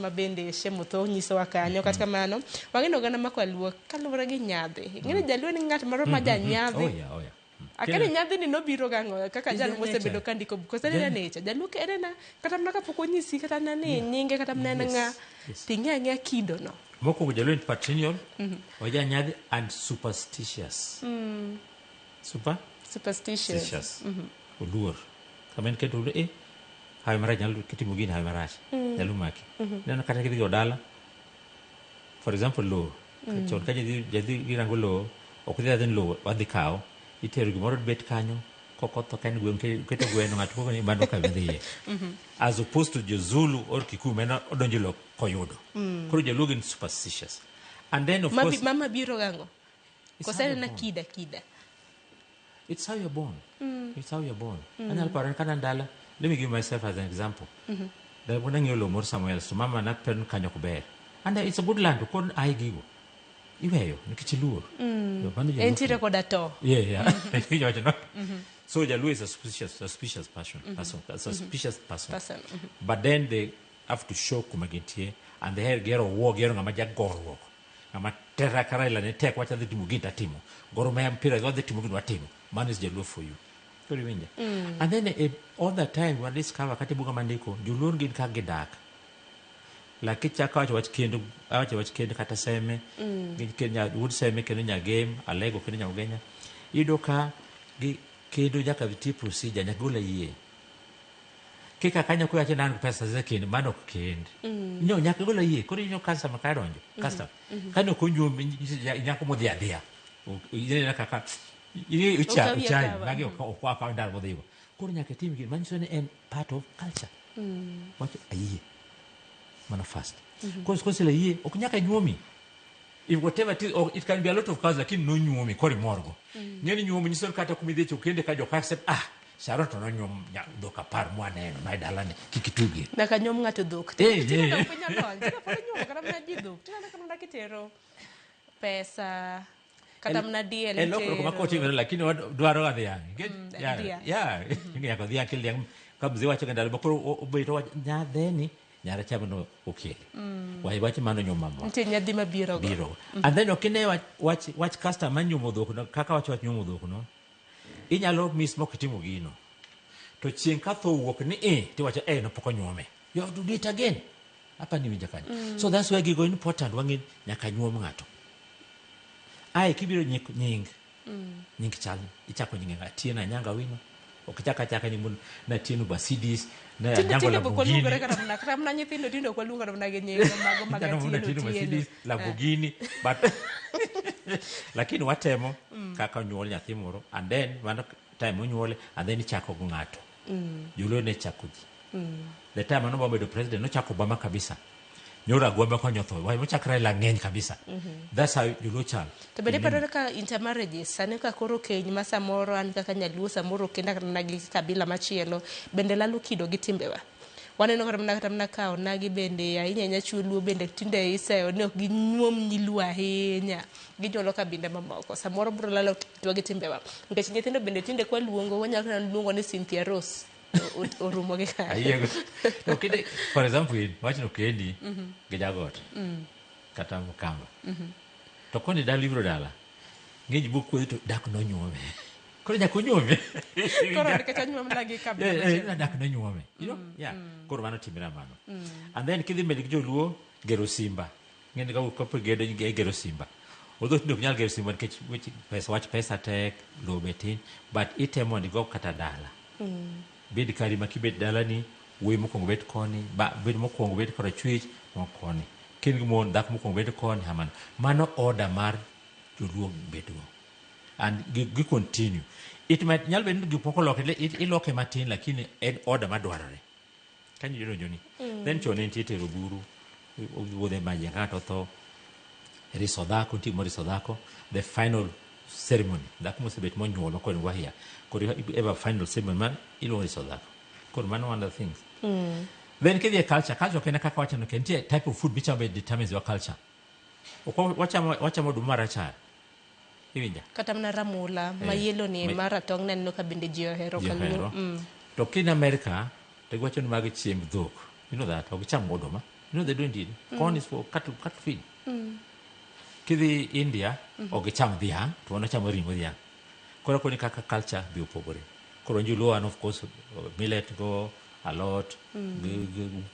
ma bende Shemutho nyisowa kanyo kata kamano wang'eno gana makwaluo kaluwore gi nyadhi ng'eni jaluo ni ng'at moro ma janyadhi oh yeah. Akene nyadhi ni nobiro gang'o kaka jal mosebedo ka ndiko buko sene nature jaluo erena kata mana kapok onyisi kata nani nyinge kata mana nga ting'e kido no moko jaluo ni patrilineal oja nyadhi and superstitious superstitious oluor kamen keto hawe marach nyalo kitimo gini hawe marach nyalo maki neno kata kidhi godala for example lo chon ka jadi girango lo ok dhi adhen lo wadhi kao itero gimoro bet kanyo kokotho kan gweng keto gweno ng'ato koko ni bando ka bidhiye as opposed to Zulu or Kikuyu mena odonjo lo koyudo koro jaluo gin superstitious and then of course mama biro gango kosere na kida it's how you're born anyal paro kana ndala let me give myself as an example da bona ng'io lo mor Samuel so mama na pen kanyo kuber and it's a good land kon ai gigo iweyo nikichiluo entire koda to yeah so jaluo is a suspicious person but then they have to show kumagintie and they have gero wo gero ngama jagorwo ngama terra karaila ne tek wacha dhitimu gita timo goro ma mpira go dhitimu gita timo man is jaluo for you kuri winja and then all the time when this cover kati buga mandiko juluo gin ka gidak lakini chaka wach kendo kata seme kenya wood seme kendo nya game alego kendo nya ugenya idoka gi kendo jaka viti procedure nya gola yie kika kanya kuya tena pesa zake mano kende nyo nya gola yie kuri nyo kansa makaronjo kasta kano kunyu nya ko modia dia ile na kaka ile ucha magi kwa kwa ndar bodhigo kuri nya ketimi gi manso ne en part of culture what ayi manifest because la yie okunyaka nyuomi if whatever it can be a lot of cause lakini no nyuomi kori morgo nyeni nyuomi nyisol kata kumidhecho kende ka joka accept sharoto no nyuom doka par mwana no maidalane kikitugi na kanyom ngato dhok tena kunya lol tena pole nyuom kata mna jidhok tena kama ndakitero pesa kata mna diel tero lokro makoti ngere lakini dwaro adhi yangi yeah ngiyako dhi akili yang kabzi wacho ngandalo bakoro obeto nyadheni nyara chamno okele wachi mano nyomamo nti nyadhi mabiro biro and then okine wach customer nyumo dhok no kaka wacho nyumo dhok no inyalo mismo kitimo gino to chieng ka tho wuok ni ti wacho no poko nyuome you have to do it again hapa ni winja kanyo so that's why gigo important wangi nyaka nyuom ngato kibiro nying chal ichako nyinga tiena nyanga wino okichaka ni mun na tienu basidis na nyango la bugini kata mna nyithindo tindo kwa lunga na genye mago magatieno basidis la bugini but lakini watemo kaka nyuol nyathi moro and then mano time onyuole and then ichako go ngato julo ne chakuji the time no bedo president no chako Obama kabisa nyora gombe ko nyotho wai mochakra la ngeny kabisa that's how you lo chal to bede paro ka intermarriages sane ka koro keny ma samoro an kaka nyaluo samoro kenda kana gi kabila machielo bende lalo kido gi timbewa waneno kata mna kao nagi bende ahinya chuluo bende tinde iseyo ne ok ginyuom nyiluo ahinya gijolo kabinde mamoko samoro bro lalo to gi timbewa nikech nyithindo bende tinde kwa luongo wanyaka luongo ni Cynthia Rose orumo ge ka ayego okay for example wacho kendi gejagot kata mkamba to koni da libro dala ngeji buku to dak no nyuome koro nyako nyuome koro nikech nyuom lagi kabisa dak no nyuome you know koro mano timira mano and then kidhi med joluo gero simba ngeni ka ko gedo gero simba although tindo nyal gero simba nikech pesa tek lo betin but itemo ndigo kata dala bed kari makibet dalani we mokongo bet koni bed mokongo bet kora chwech mokoni kin gimon dak mokongo bet koni hamano mano order mar joluo bedgo and gi continue it might nyal bet gi poko loke iloke matin lakini en order madwarore kanyo jiro joni then chone ntitero buru wode majenga to riso dhako timo riso dhako the final ceremony dak mosebet monyuolo ko wahia kori ever final ceremony man ilo riso dhako kor man one of the things then kidhi culture kena kaka wacha no kentie type of food which determines your culture wacha modu maracha iwinja kata mna ramula mayelo ni maratong neno ka bende jio hero kalu to kin America te gwacho ni magi chiemb dhok you know that ogicham odoma You know they don't eat. Corn is for cattle feed. Kidhi India, ogicham dhiang, to wana chamo ringo dhiang. Kora koni kaka culture bi opogore. Koro njulo and of course millet go a lot,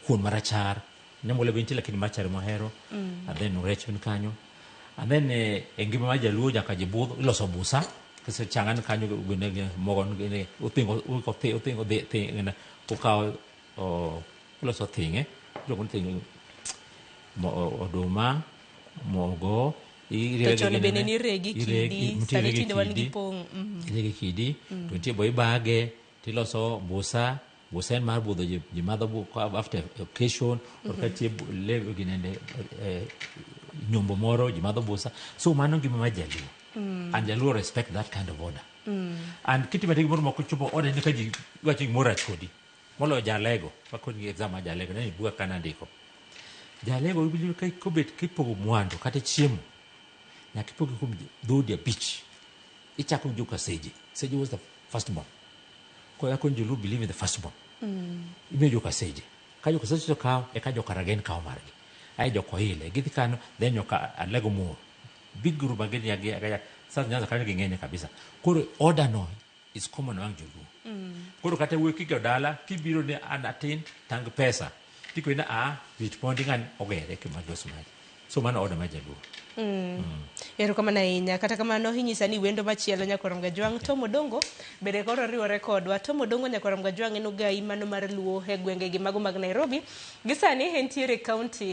kuon marachar, nyamole binti lakini machar mohero, and then rech bin kanyo. And then ngima majaluo nyaka jibudho iloso busa, kasi changan kanyo gune mogon gune utingo de ngena ukao iloso tinge, lokon tinge oduma, mogo, Tochone bene ni regi kidi, sani tinde wan gi pong. Regi kidi, to nitie boy bage, tiloso busa en mar budho ji madho after occasion, or katie lego ginende nyombo moro ji madho busa. So mano gima majaluo. And Jaluo respect that kind of order. And kiti matigi moro moko chupo order ni kaji wachi mora chodi. Molo jalego, pakoni exam jalego nani buka kana ndiko. Jalego ubili kai kobet kipogo mwando kate chiemo. Na kipogo kum dodi ya beach. Ichako joka seji. Seji was the first born. Kwa yako Jaluo believe in the first born. Ime joka seji. Kajo kaseji to kao e kajo karagen kao margi. Ai joko ile giti kano then yoka alego mo. Big group ageni ya sasa nyanza kanya ngene kabisa. Koro order no is common among Jaluo. Koro kate we kiko dala kibiro ne anatin tang pesa. Tiko ina responding an ogere ke magos maji. So mano order ma Jaluo. Ero kama na inya kata kama no hinyisa ni wendo machielo nyakoram Gajwang' Tom Odongo bede koro riwore kodwa. Tom Odongo nyakoram Gajwang' en ogai mano mar luo e gwenge gi mago mag Nairobi gisani entiere county